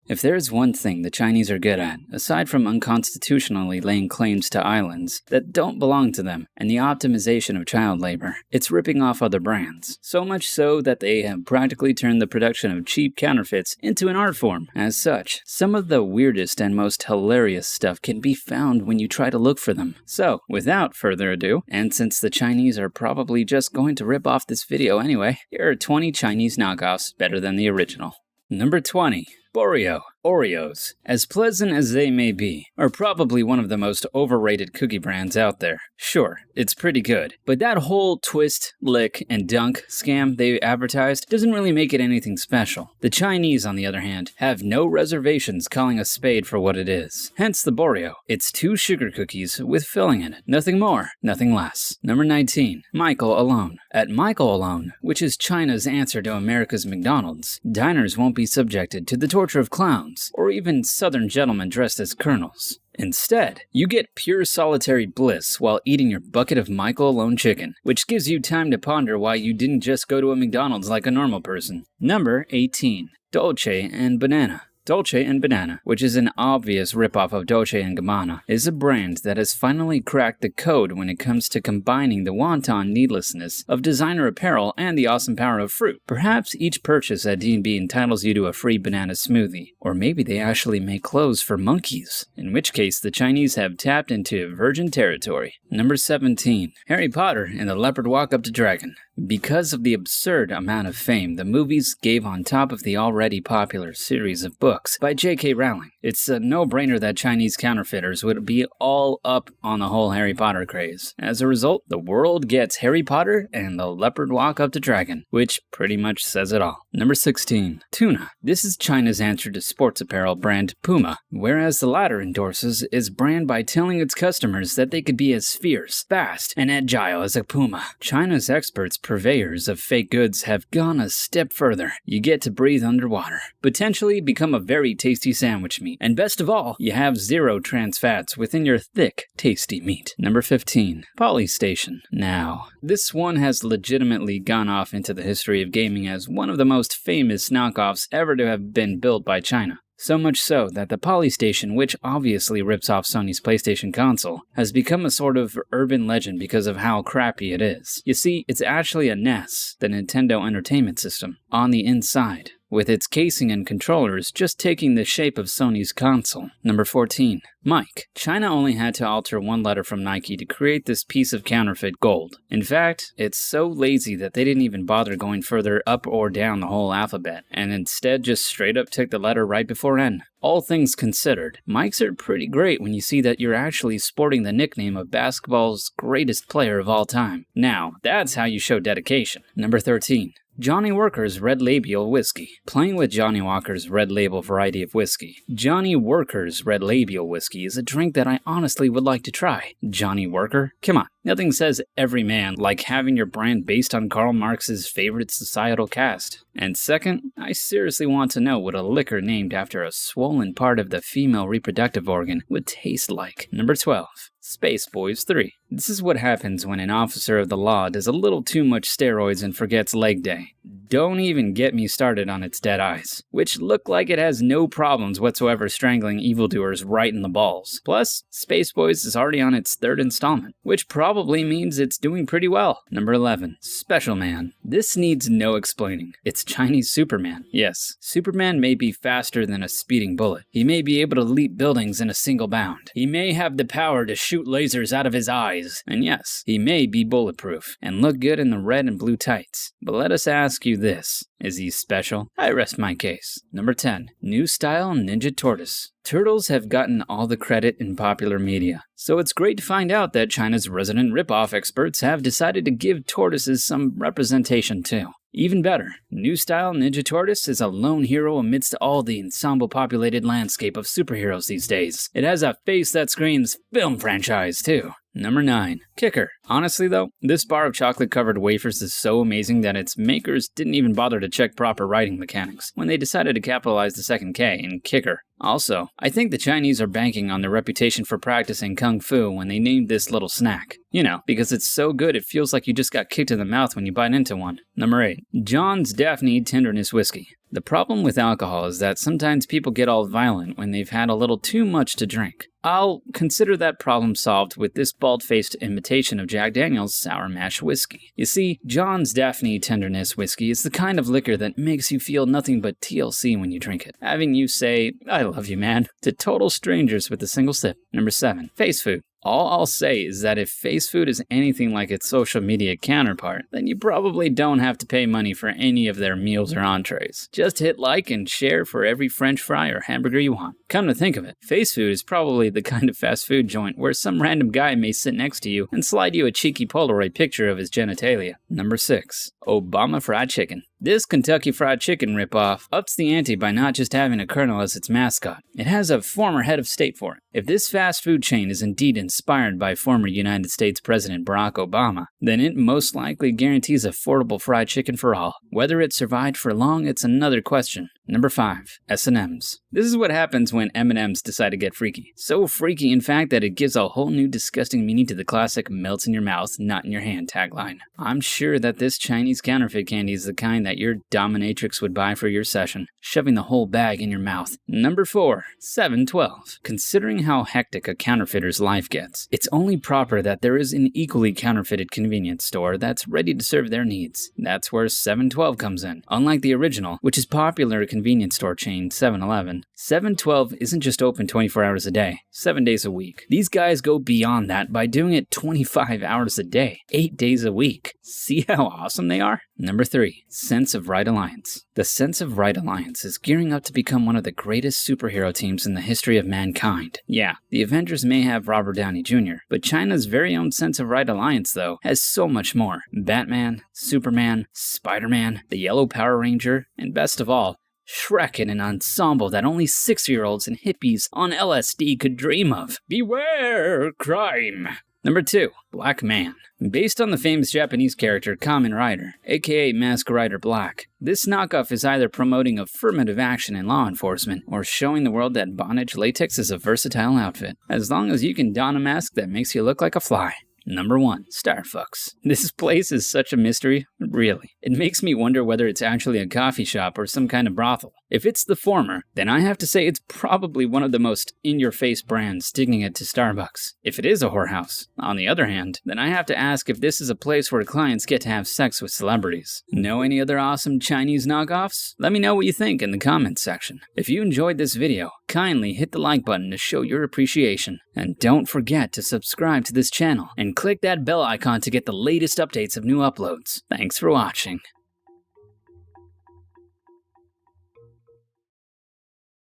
If there's one thing the Chinese are good at, aside from unconstitutionally laying claims to islands that don't belong to them and the optimization of child labor, it's ripping off other brands. So much so that they have practically turned the production of cheap counterfeits into an art form. As such, some of the weirdest and most hilarious stuff can be found when you try to look for them. So, without further ado, and since the Chinese are probably just going to rip off this video anyway, here are 20 Chinese knockoffs better than the original. Number 20. Oreo. Oreos, as pleasant as they may be, are probably one of the most overrated cookie brands out there. Sure, it's pretty good, but that whole twist, lick, and dunk scam they advertised doesn't really make it anything special. The Chinese, on the other hand, have no reservations calling a spade for what it is. Hence the Oreo. It's 2 sugar cookies with filling in it. Nothing more, nothing less. Number 19. Michael Alone. At Michael Alone, which is China's answer to America's McDonald's, diners won't be subjected to the torture of clowns, or even southern gentlemen dressed as colonels. Instead, you get pure solitary bliss while eating your bucket of Michael Alone chicken, which gives you time to ponder why you didn't just go to a McDonald's like a normal person. Number 18. Dolce and Banana. Dolce & Banana, which is an obvious ripoff of Dolce & Gabbana, is a brand that has finally cracked the code when it comes to combining the wanton needlessness of designer apparel and the awesome power of fruit. Perhaps each purchase at D&B entitles you to a free banana smoothie, or maybe they actually make clothes for monkeys, in which case the Chinese have tapped into virgin territory. Number 17. Harry Potter and the Leopard Walk Up to Dragon. Because of the absurd amount of fame the movies gave on top of the already popular series of books by J.K. Rowling, it's a no-brainer that Chinese counterfeiters would be all up on the whole Harry Potter craze. As a result, the world gets Harry Potter and the Leopard Walk Up to Dragon, which pretty much says it all. Number 16. Tuna. This is China's answer to sports apparel brand Puma, whereas the latter endorses its brand by telling its customers that they could be as fierce, fast, and agile as a puma. China's experts purveyors of fake goods have gone a step further. You get to breathe underwater, potentially become a very tasty sandwich meat, and best of all, you have 0 trans fats within your thick, tasty meat. Number 15. Polystation. Now, this one has legitimately gone off into the history of gaming as one of the most famous knockoffs ever to have been built by China. So much so that the Polystation, which obviously rips off Sony's PlayStation console, has become a sort of urban legend because of how crappy it is. You see, it's actually a NES, the Nintendo Entertainment System, on the inside, with its casing and controllers just taking the shape of Sony's console. Number 14. Mike. China only had to alter one letter from Nike to create this piece of counterfeit gold. In fact, it's so lazy that they didn't even bother going further up or down the whole alphabet, and instead just straight up took the letter right before N. All things considered, Mikes are pretty great when you see that you're actually sporting the nickname of basketball's greatest player of all time. Now, that's how you show dedication. Number 13. Johnny Walker's Red Label Whiskey. Playing with Johnny Walker's Red Label variety of whiskey. Johnny Walker's Red Label Whiskey is a drink that I honestly would like to try. Johnny Walker? Come on. Nothing says every man like having your brand based on Karl Marx's favorite societal caste. And second, I seriously want to know what a liquor named after a swollen part of the female reproductive organ would taste like. Number 12. Space Boys 3. This is what happens when an officer of the law does a little too much steroids and forgets leg day. Don't even get me started on its dead eyes, which look like it has no problems whatsoever strangling evildoers right in the balls. Plus, Space Boys is already on its 3rd installment, which probably means it's doing pretty well. Number 11. Special Man. This needs no explaining. It's Chinese Superman. Yes, Superman may be faster than a speeding bullet. He may be able to leap buildings in a single bound. He may have the power to shoot lasers out of his eyes. And yes, he may be bulletproof and look good in the red and blue tights. But let us ask you this. Is he special? I rest my case. Number 10. New Style Ninja Tortoise. Turtles have gotten all the credit in popular media, so it's great to find out that China's resident ripoff experts have decided to give tortoises some representation too. Even better, New Style Ninja Tortoise is a lone hero amidst all the ensemble-populated landscape of superheroes these days. It has a face that screams film franchise too. Number 9. Kicker. Honestly though, this bar of chocolate-covered wafers is so amazing that its makers didn't even bother to check proper writing mechanics when they decided to capitalize the second K in Kicker. Also, I think the Chinese are banking on their reputation for practicing kung fu when they named this little snack. You know, because it's so good it feels like you just got kicked in the mouth when you bite into one. Number 8. John's Daphne Tenderness Whiskey. The problem with alcohol is that sometimes people get all violent when they've had a little too much to drink. I'll consider that problem solved with this bald-faced imitation of Jack Daniel's Sour Mash Whiskey. You see, John's Daphne Tenderness Whiskey is the kind of liquor that makes you feel nothing but TLC when you drink it, having you say, "I love you, man," to total strangers with a single sip. Number 7. Face food. All I'll say is that if face food is anything like its social media counterpart, then you probably don't have to pay money for any of their meals or entrees. Just hit like and share for every French fry or hamburger you want. Come to think of it, face food is probably the kind of fast food joint where some random guy may sit next to you and slide you a cheeky Polaroid picture of his genitalia. Number 6. Obama Fried Chicken. This Kentucky Fried Chicken ripoff ups the ante by not just having a colonel as its mascot. It has a former head of state for it. If this fast food chain is indeed inspired by former United States President Barack Obama, then it most likely guarantees affordable fried chicken for all. Whether it survived for long, it's another question. Number 5. S&Ms. This is what happens when M&Ms decide to get freaky. So freaky, in fact, that it gives a whole new disgusting meaning to the classic melts in your mouth, not in your hand tagline. I'm sure that this Chinese counterfeit candy is the kind that your dominatrix would buy for your session, shoving the whole bag in your mouth. Number 4. 7-12. Considering how hectic a counterfeiter's life gets, it's only proper that there is an equally counterfeited convenience store that's ready to serve their needs. That's where 7-12 comes in. Unlike the original, which is popular convenience store chain 7-Eleven, 7-12 isn't just open 24 hours a day, 7 days a week. These guys go beyond that by doing it 25 hours a day, 8 days a week. See how awesome they are? Number 3. Sense of Right Alliance. The Sense of Right Alliance is gearing up to become one of the greatest superhero teams in the history of mankind. Yeah, the Avengers may have Robert Downey Jr., but China's very own Sense of Right Alliance, though, has so much more. Batman, Superman, Spider-Man, the Yellow Power Ranger, and best of all, Shrek in an ensemble that only 6-year-olds and hippies on LSD could dream of. Beware crime! Number 2. Black Man. Based on the famous Japanese character Kamen Rider, aka Mask Rider Black, this knockoff is either promoting affirmative action in law enforcement or showing the world that bondage latex is a versatile outfit, as long as you can don a mask that makes you look like a fly. Number 1. Starfucks. This place is such a mystery, really. It makes me wonder whether it's actually a coffee shop or some kind of brothel. If it's the former, then I have to say it's probably one of the most in-your-face brands sticking it to Starbucks. If it is a whorehouse, on the other hand, then I have to ask if this is a place where clients get to have sex with celebrities. Know any other awesome Chinese knockoffs? Let me know what you think in the comments section. If you enjoyed this video, kindly hit the like button to show your appreciation. And don't forget to subscribe to this channel and click that bell icon to get the latest updates of new uploads. Thanks for watching.